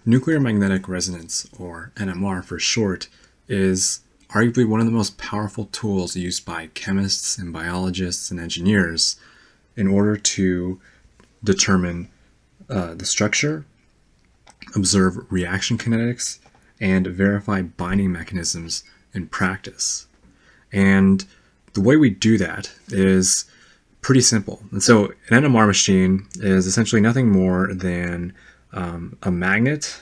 Nuclear magnetic resonance, or NMR for short, is arguably one of the most powerful tools used by chemists and biologists and engineers in order to determine the structure, observe reaction kinetics, and verify binding mechanisms in practice. And the way we do that is pretty simple. And so an NMR machine is essentially nothing more than a magnet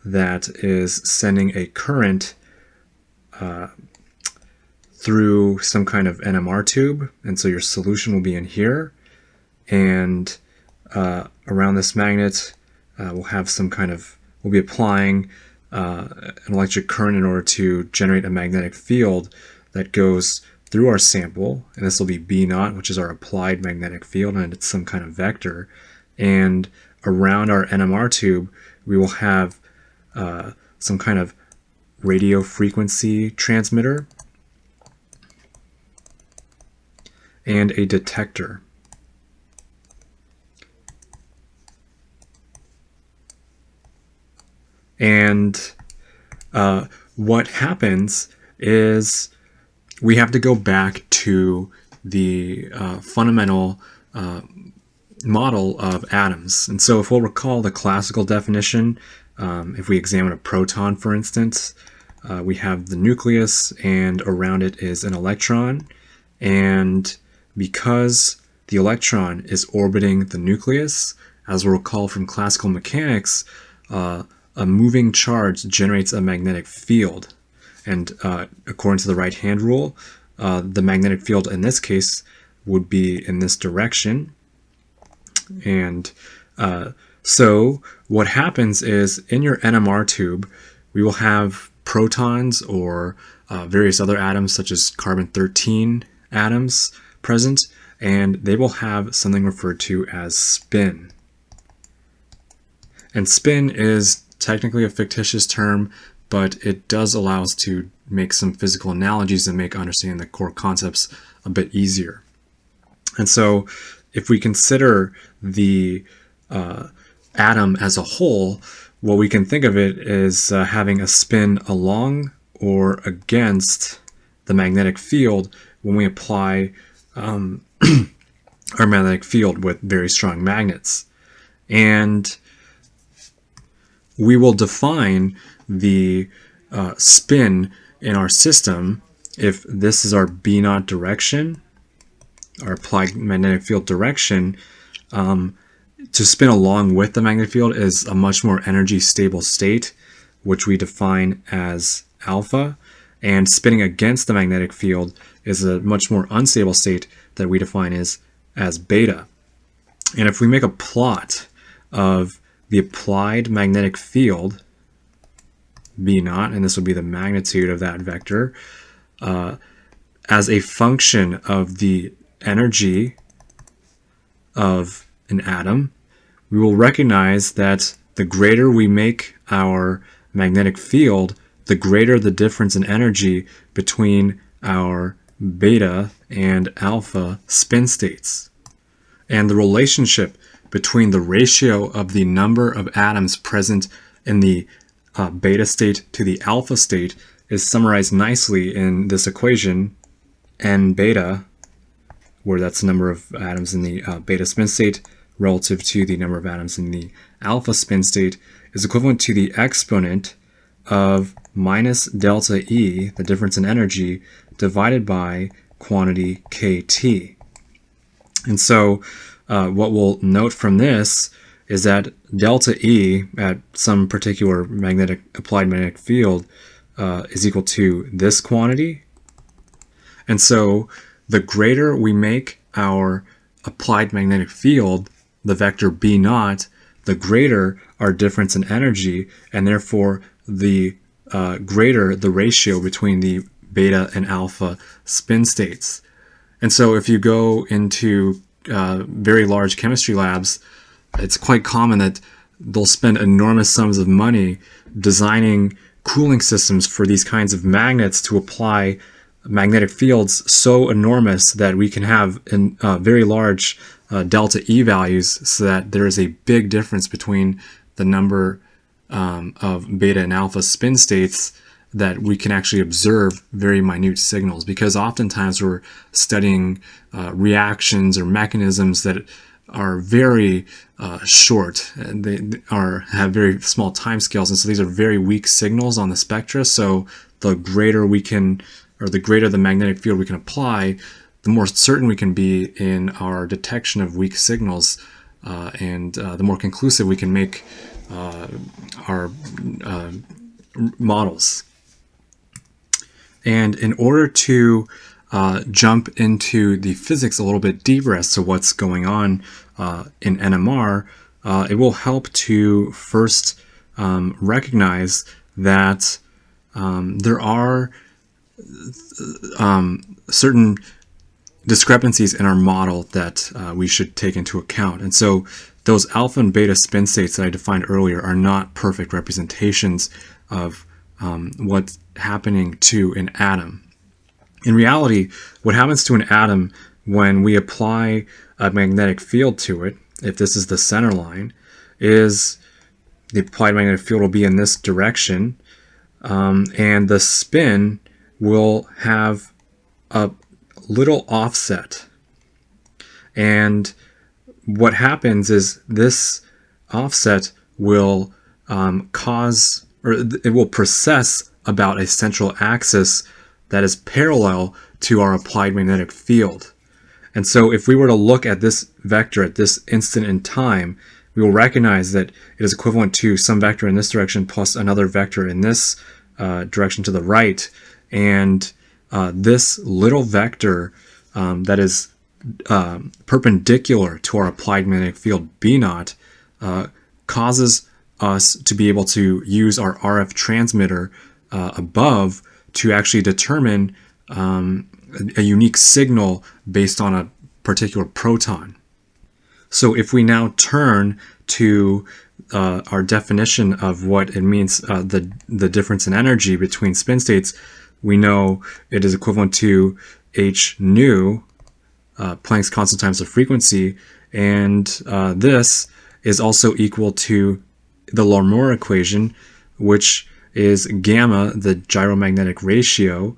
that is sending a current through some kind of NMR tube. And so your solution will be in here, and around this magnet we'll be applying an electric current in order to generate a magnetic field that goes through our sample, and this will be B0, which is our applied magnetic field, and it's some kind of vector. And around our NMR tube, we will have some kind of radio frequency transmitter and a detector. And what happens is we have to go back to the fundamental model of atoms. And so if we'll recall the classical definition, if we examine a proton, for instance, we have the nucleus, and around it is an electron. And because the electron is orbiting the nucleus, as we'll recall from classical mechanics, a moving charge generates a magnetic field. And according to the right-hand rule, the magnetic field in this case would be in this direction. And so what happens is in your NMR tube, we will have protons or various other atoms such as carbon-13 atoms present, and they will have something referred to as spin. And spin is technically a fictitious term, but it does allow us to make some physical analogies and make understanding the core concepts a bit easier. And so if we consider the atom as a whole, what we can think of it is having a spin along or against the magnetic field when we apply our magnetic field with very strong magnets. And we will define the spin in our system if this is our B0 direction, our applied magnetic field direction. To spin along with the magnetic field is a much more energy stable state, which we define as alpha, and spinning against the magnetic field is a much more unstable state that we define as beta. And if we make a plot of the applied magnetic field, B0, and this would be the magnitude of that vector, as a function of the energy of an atom, we will recognize that the greater we make our magnetic field, the greater the difference in energy between our beta and alpha spin states. And the relationship between the ratio of the number of atoms present in the beta state to the alpha state is summarized nicely in this equation, n beta, where that's the number of atoms in the beta spin state relative to the number of atoms in the alpha spin state, is equivalent to the exponent of minus delta E, the difference in energy, divided by quantity kT. And so what we'll note from this is that delta E at some particular applied magnetic field is equal to this quantity. And so the greater we make our applied magnetic field, the vector B0, the greater our difference in energy, and therefore the greater the ratio between the beta and alpha spin states. And so if you go into very large chemistry labs, it's quite common that they'll spend enormous sums of money designing cooling systems for these kinds of magnets to apply magnetic fields so enormous that we can have very large delta E values so that there is a big difference between the number of beta and alpha spin states that we can actually observe very minute signals, because oftentimes we're studying reactions or mechanisms that are very short. They have very small time scales, and so these are very weak signals on the spectra. So the greater we can, or the greater the magnetic field we can apply, the more certain we can be in our detection of weak signals, and the more conclusive we can make our models. And in order to jump into the physics a little bit deeper as to what's going on in NMR, it will help to first recognize that there are certain discrepancies in our model that we should take into account. And so those alpha and beta spin states that I defined earlier are not perfect representations of what's happening to an atom. In reality, what happens to an atom when we apply a magnetic field to it, if this is the center line, is the applied magnetic field will be in this direction, and the spin will have a little offset. And what happens is this offset will cause, or it will precess about a central axis that is parallel to our applied magnetic field. And so if we were to look at this vector at this instant in time, we will recognize that it is equivalent to some vector in this direction plus another vector in this direction to the right. And this little vector that is perpendicular to our applied magnetic field B naught causes us to be able to use our RF transmitter above to actually determine a unique signal based on a particular proton. So if we now turn to our definition of what it means, the difference in energy between spin states, we know it is equivalent to h nu, Planck's constant times the frequency, and this is also equal to the Larmor equation, which is gamma, the gyromagnetic ratio,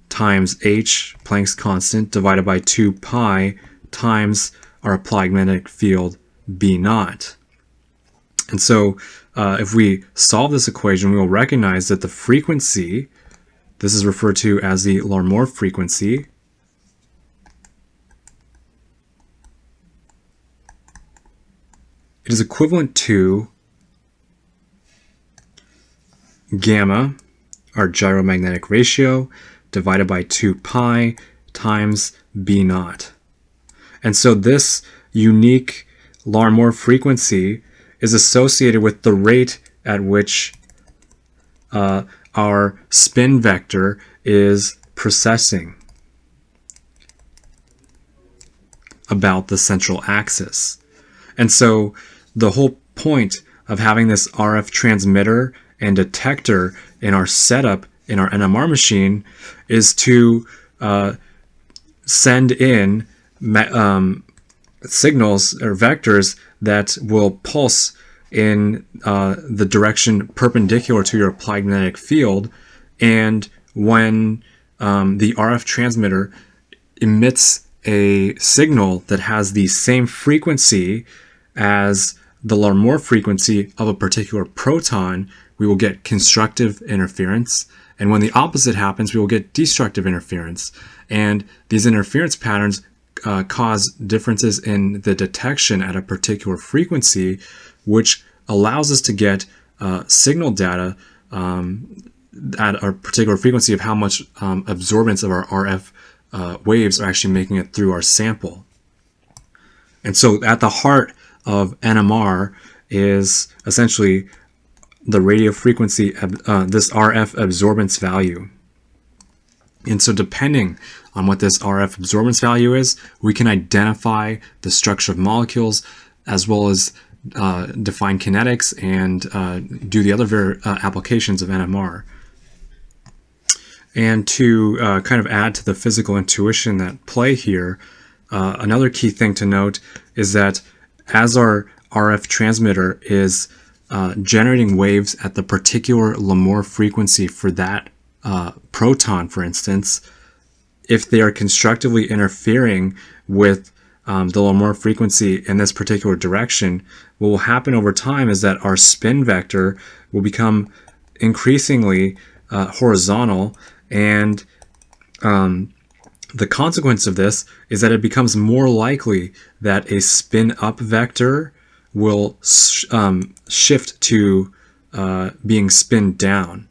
times h, Planck's constant, divided by 2 pi times our applied magnetic field B naught. And so if we solve this equation, we will recognize that the frequency, this is referred to as the Larmor frequency, it is equivalent to gamma, our gyromagnetic ratio, divided by 2 pi times B naught. And so this unique Larmor frequency is associated with the rate at which our spin vector is precessing about the central axis. And so the whole point of having this RF transmitter and detector in our setup in our NMR machine is to send in signals or vectors that will pulse in the direction perpendicular to your applied magnetic field. And when the RF transmitter emits a signal that has the same frequency as the Larmor frequency of a particular proton, we will get constructive interference. And when the opposite happens, we will get destructive interference. And these interference patterns cause differences in the detection at a particular frequency, which allows us to get signal data at a particular frequency of how much absorbance of our RF waves are actually making it through our sample. And so at the heart of NMR is essentially the radio frequency, this RF absorbance value. And so depending on what this RF absorbance value is, we can identify the structure of molecules as well as define kinetics and do the other applications of NMR. And to kind of add to the physical intuition at play here, another key thing to note is that as our RF transmitter is generating waves at the particular Lamore frequency for that proton, for instance, if they are constructively interfering with the Lamore frequency in this particular direction, what will happen over time is that our spin vector will become increasingly horizontal, and the consequence of this is that it becomes more likely that a spin up vector will shift to being spin down.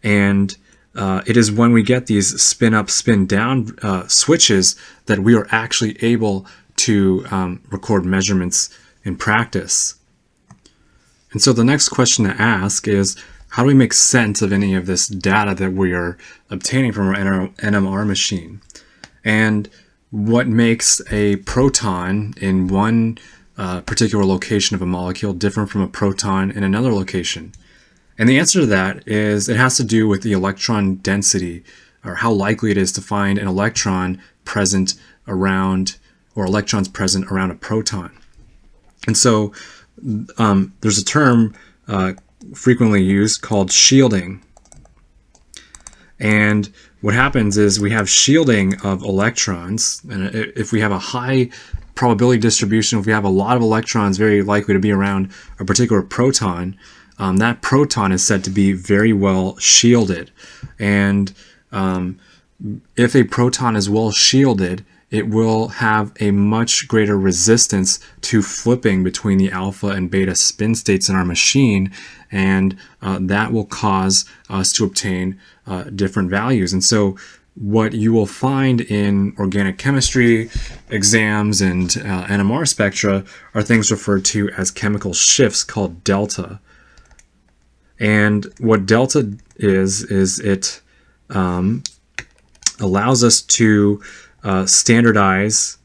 And it is when we get these spin up, spin down switches that we are actually able to record measurements in practice. And so the next question to ask is, how do we make sense of any of this data that we are obtaining from our NMR machine? And what makes a proton in one particular location of a molecule different from a proton in another location? And the answer to that is it has to do with the electron density, or how likely it is to find an electron present around, or electrons present around a proton. And so there's a term frequently used called shielding. And what happens is we have shielding of electrons, and if we have a high probability distribution, if we have a lot of electrons very likely to be around a particular proton, that proton is said to be very well shielded. And if a proton is well shielded, it will have a much greater resistance to flipping between the alpha and beta spin states in our machine, and that will cause us to obtain different values. And so what you will find in organic chemistry exams and NMR spectra are things referred to as chemical shifts called delta. And what delta is it allows us to standardize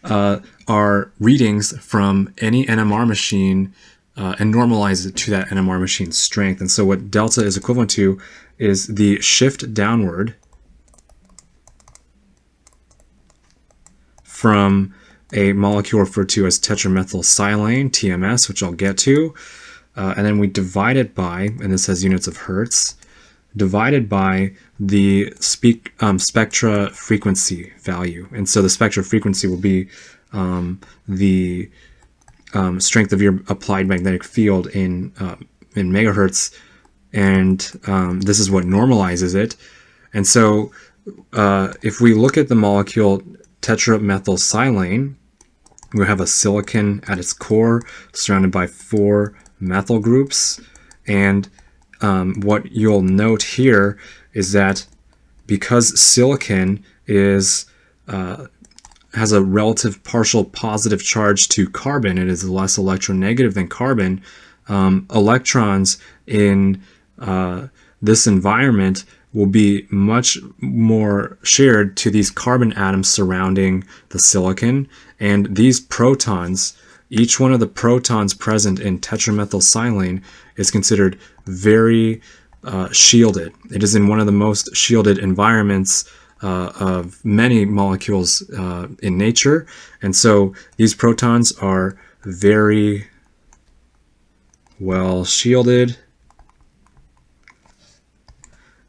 our readings from any NMR machine and normalize it to that NMR machine's strength. And so what delta is equivalent to is the shift downward from a molecule referred to as tetramethylsilane, TMS, which I'll get to, and then we divide it by, and this has units of hertz, divided by the spectra frequency value. And so the spectra frequency will be the strength of your applied magnetic field in megahertz, and this is what normalizes it. And so if we look at the molecule tetramethylsilane, we have a silicon at its core surrounded by 4 methyl groups, and what you'll note here is that because silicon is has a relative partial positive charge to carbon, it is less electronegative than carbon. Electrons in this environment will be much more shared to these carbon atoms surrounding the silicon, and these protons, each one of the protons present in tetramethylsilane is considered very shielded. It is in one of the most shielded environments of many molecules in nature, and so these protons are very well shielded.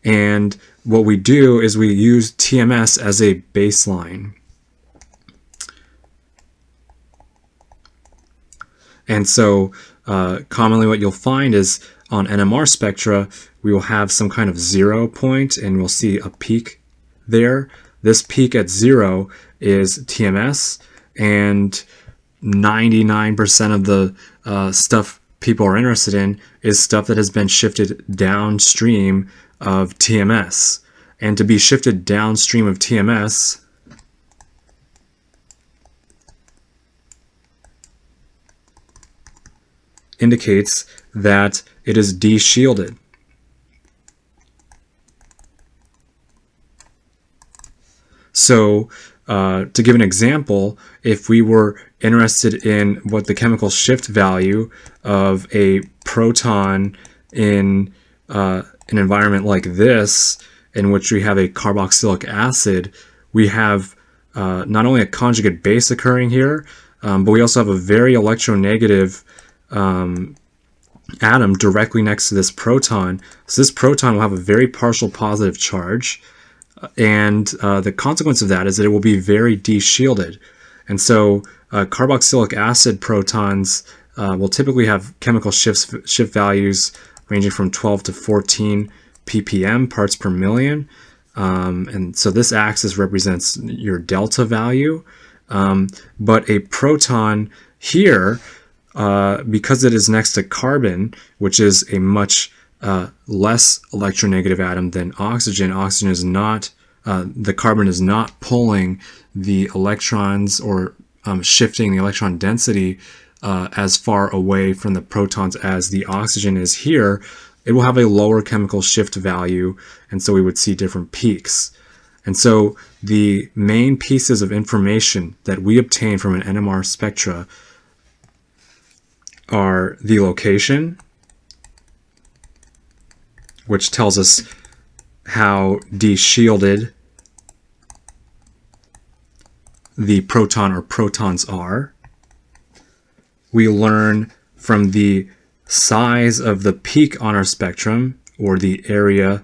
And what we do is we use TMS as a baseline. And so commonly what you'll find is on NMR spectra, we will have some kind of 0 point, and we'll see a peak there. This peak at 0 is TMS, and 99% of the stuff people are interested in is stuff that has been shifted downstream of TMS. And to be shifted downstream of TMS, indicates that it is de-shielded. So to give an example, if we were interested in what the chemical shift value of a proton in an environment like this, in which we have a carboxylic acid, we have not only a conjugate base occurring here, but we also have a very electronegative atom directly next to this proton. So this proton will have a very partial positive charge, and the consequence of that is that it will be very de-shielded. And so carboxylic acid protons will typically have chemical shift values ranging from 12 to 14 ppm, parts per million. And so this axis represents your delta value. But a proton here, because it is next to carbon, which is a much less electronegative atom than oxygen, oxygen is not, the carbon is not pulling the electrons or shifting the electron density as far away from the protons as the oxygen is here. It will have a lower chemical shift value, and so we would see different peaks. And so the main pieces of information that we obtain from an NMR spectra are the location, which tells us how de-shielded the proton or protons are. We learn from the size of the peak on our spectrum, or the area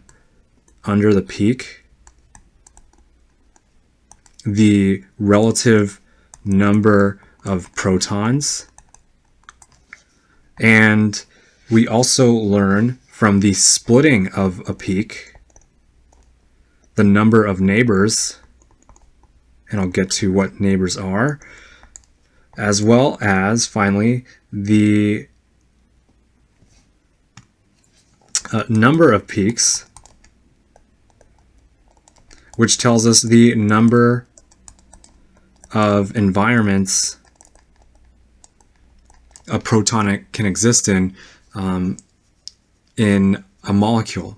under the peak, the relative number of protons, and we also learn from the splitting of a peak, the number of neighbors, and I'll get to what neighbors are, as well as, finally, the number of peaks, which tells us the number of environments a proton can exist in a molecule.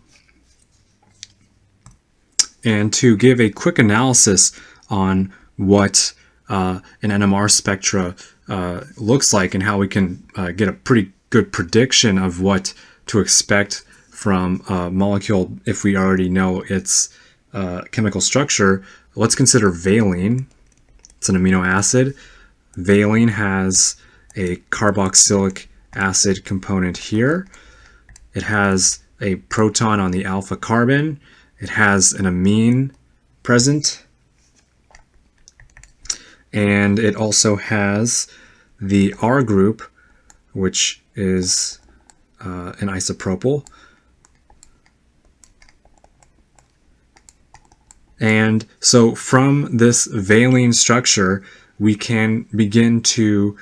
And to give a quick analysis on what an NMR spectra looks like and how we can get a pretty good prediction of what to expect from a molecule if we already know its chemical structure, let's consider valine. It's an amino acid. Valine has a carboxylic acid component here. It has a proton on the alpha carbon. It has an amine present. And it also has the R group, which is an isopropyl. And so from this valine structure, we can begin to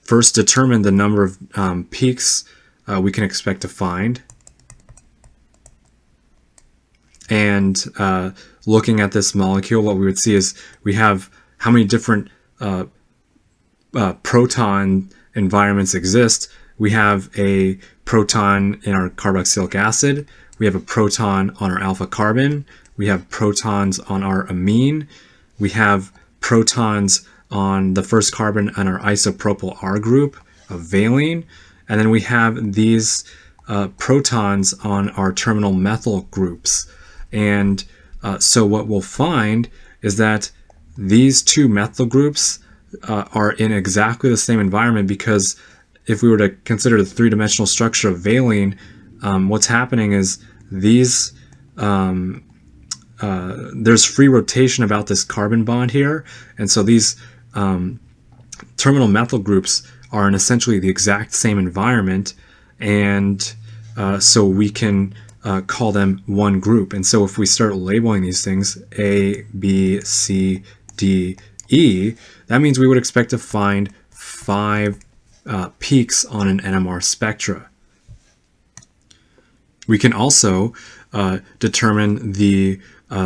first determine the number of peaks we can expect to find. And looking at this molecule, what we would see is we have how many different proton environments exist. We have a proton in our carboxylic acid. We have a proton on our alpha carbon. We have protons on our amine. We have protons on the first carbon on our isopropyl R group of valine. And then we have these protons on our terminal methyl groups. And so what we'll find is that these two methyl groups are in exactly the same environment, because if we were to consider the three-dimensional structure of valine, what's happening is these there's free rotation about this carbon bond here, and so these terminal methyl groups are in essentially the exact same environment, and so we can call them one group. And so if we start labeling these things A, B, C, D, E, that means we would expect to find 5 peaks on an NMR spectra. We can also determine the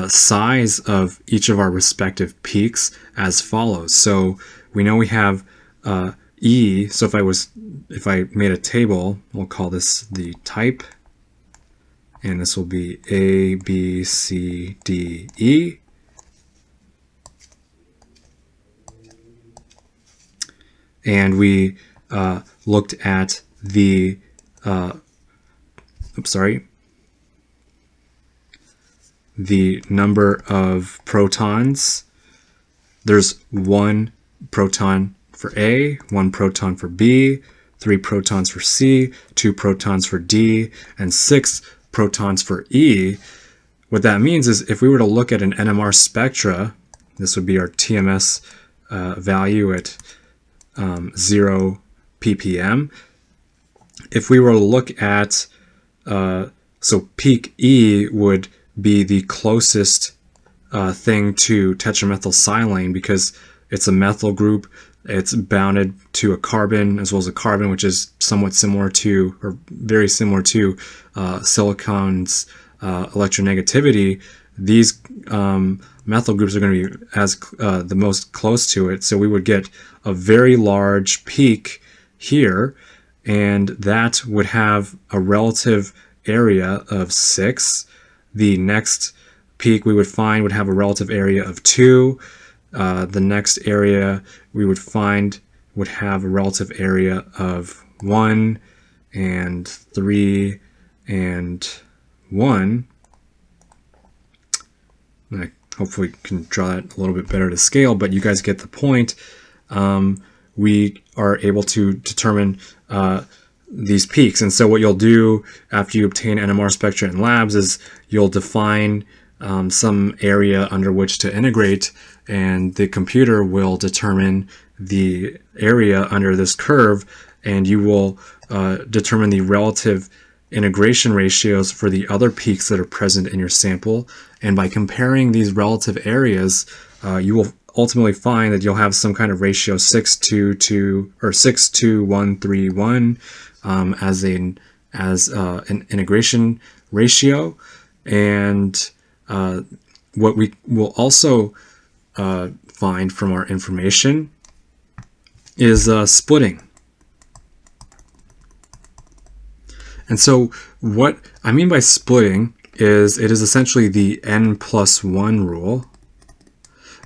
size of each of our respective peaks as follows. So we know we have E. So if I made a table, we'll call this the type, and this will be A, B, C, D, E. And we looked at the the number of protons. There's 1 proton for A, 1 proton for B, 3 protons for C, 2 protons for D, and 6 protons for E. What that means is if we were to look at an NMR spectra, this would be our TMS value at 0 ppm. If we were to look at, so peak E would be the closest thing to tetramethylsilane because it's a methyl group. It's bounded to a carbon as well as a carbon, which is somewhat similar to, or very similar to, silicon's electronegativity. These methyl groups are going to be as the most close to it. So we would get a very large peak here, and that would have a relative area of 6. The next peak we would find would have a relative area of 2. The next area we would find would have a relative area of 1 and 3 and 1. I hopefully can draw that a little bit better to scale, but you guys get the point. We are able to determine these peaks. And so what you'll do after you obtain NMR spectra in labs is you'll define some area under which to integrate, and the computer will determine the area under this curve, and you will determine the relative integration ratios for the other peaks that are present in your sample. And by comparing these relative areas, you will ultimately find that you'll have some kind of ratio 6:2 or 6:1:3:1 as an integration ratio. And what we will also find from our information is splitting. And so what I mean by splitting is it is essentially the n+1 rule.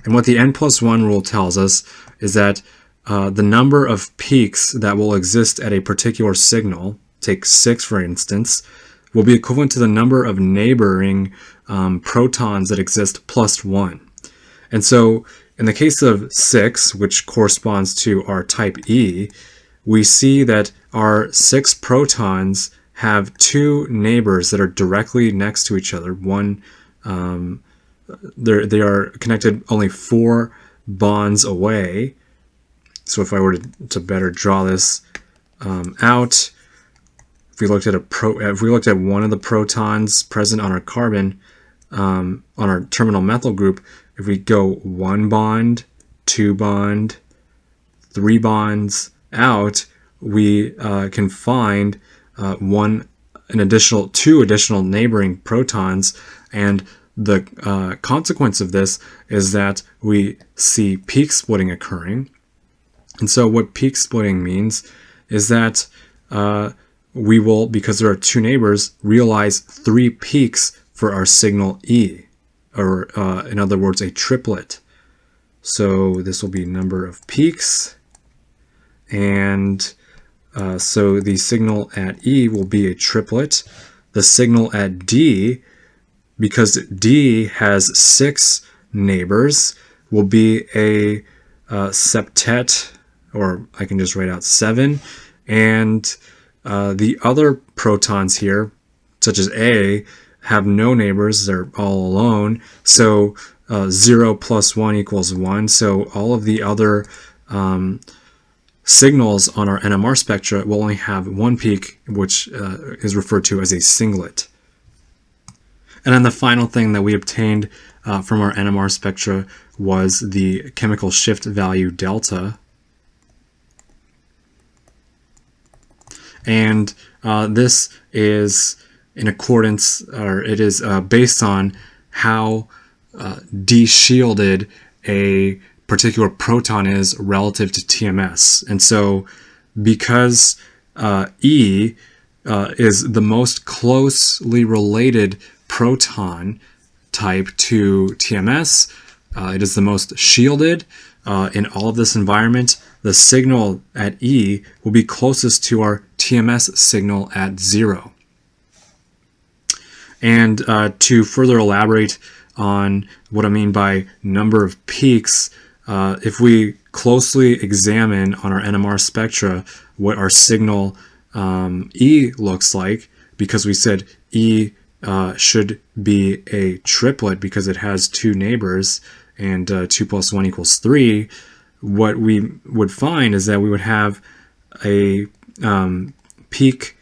And what the n+1 rule tells us is that the number of peaks that will exist at a particular signal, take 6 for instance, will be equivalent to the number of neighboring protons that exist plus 1. And so in the case of 6, which corresponds to our type E, we see that our 6 protons have 2 neighbors that are directly next to each other. One, they are connected only 4 bonds away. So if I were to better draw this out, if we looked at one of the protons present on our carbon, on our terminal methyl group, if we go 1 bond, 2 bond, 3 bonds out, we can find 2 additional neighboring protons, and the consequence of this is that we see peak splitting occurring. And so what peak splitting means is that we will, because there are 2 neighbors, realize 3 peaks for our signal E, or in other words, a triplet. So this will be number of peaks, and so the signal at E will be a triplet. The signal at D, because D has 6 neighbors, will be a septet, or I can just write out 7. And the other protons here, such as A, have no neighbors. They're all alone. So 0 plus 1 equals 1. So all of the other signals on our NMR spectra will only have 1 peak, which is referred to as a singlet. And then the final thing that we obtained from our NMR spectra was the chemical shift value delta. And this is in accordance, or it is based on how de-shielded a particular proton is relative to TMS. And so because E is the most closely related proton type to TMS, it is the most shielded in all of this environment. The signal at E will be closest to our TMS signal at 0. And to further elaborate on what I mean by number of peaks, if we closely examine on our NMR spectra what our signal E looks like, because we said E should be a triplet because it has two neighbors, and 2 + 1 = 3, what we would find is that we would have a peak,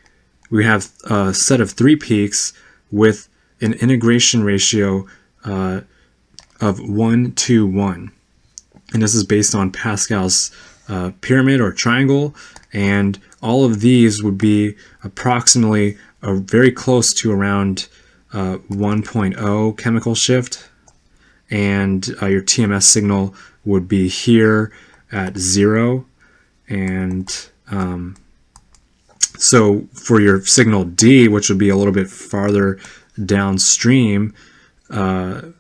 we have a set of 3 peaks with an integration ratio of 1 to 1. And this is based on Pascal's pyramid or triangle, and all of these would be approximately very close to around 1.0 chemical shift, and your TMS signal would be here at 0. And so for your signal D, which would be a little bit farther downstream, and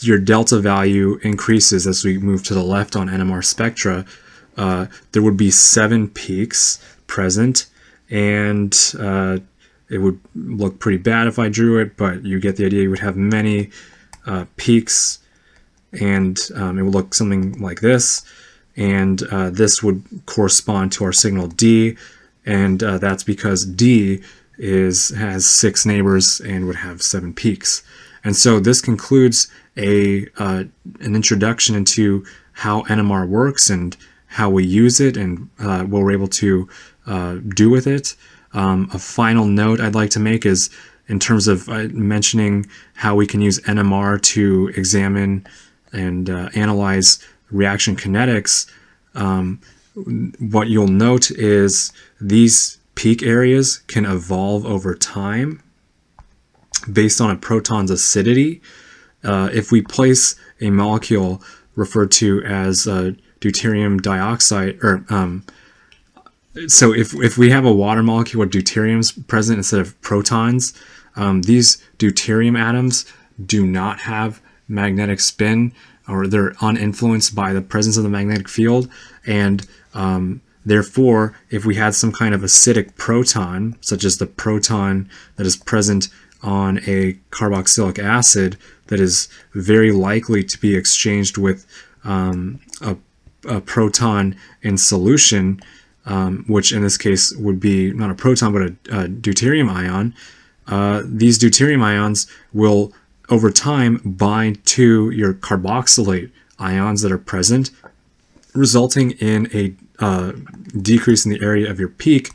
your delta value increases as we move to the left on NMR spectra, there would be 7 peaks present, and it would look pretty bad if I drew it, but you get the idea. You would have many peaks, and it would look something like this, and this would correspond to our signal D, and that's because D has 6 neighbors and would have 7 peaks. And so this concludes an introduction into how NMR works and how we use it and what we're able to do with it. A final note I'd like to make is in terms of mentioning how we can use NMR to examine and analyze reaction kinetics. What you'll note is these peak areas can evolve over time based on a proton's acidity. If we place a molecule referred to as deuterium dioxide, or so if we have a water molecule with deuteriums present instead of protons, these deuterium atoms do not have magnetic spin, or they're uninfluenced by the presence of the magnetic field, and therefore if we had some kind of acidic proton, such as the proton that is present on a carboxylic acid, that is very likely to be exchanged with a proton in solution, which in this case would be not a proton but a deuterium ion. These deuterium ions will over time bind to your carboxylate ions that are present, resulting in a decrease in the area of your peak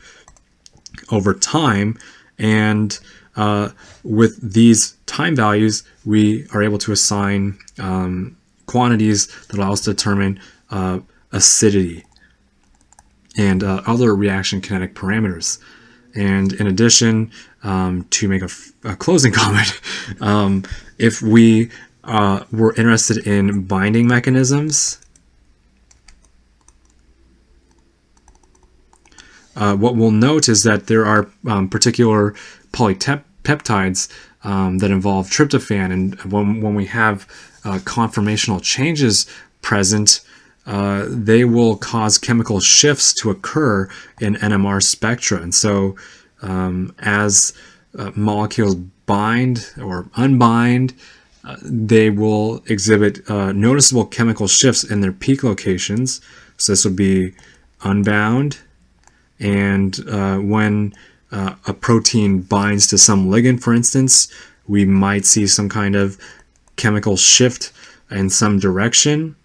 over time. And with these time values, we are able to assign quantities that allow us to determine acidity and other reaction kinetic parameters. And in addition, to make a closing comment, if we were interested in binding mechanisms, what we'll note is that there are particular polypeptides that involve tryptophan, and when we have conformational changes present, they will cause chemical shifts to occur in NMR spectra. And so as molecules bind or unbind, they will exhibit noticeable chemical shifts in their peak locations. So this would be unbound, and when a protein binds to some ligand, for instance, we might see some kind of chemical shift in some direction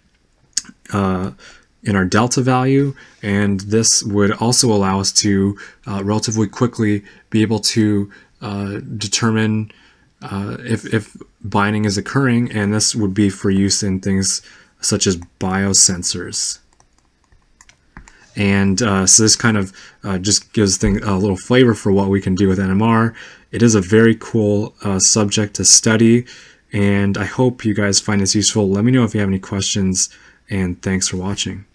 in our delta value, and this would also allow us to relatively quickly be able to determine if binding is occurring, and this would be for use in things such as biosensors. And so this kind of just gives things a little flavor for what we can do with NMR. It is a very cool subject to study, and I hope you guys find this useful. Let me know if you have any questions, and thanks for watching.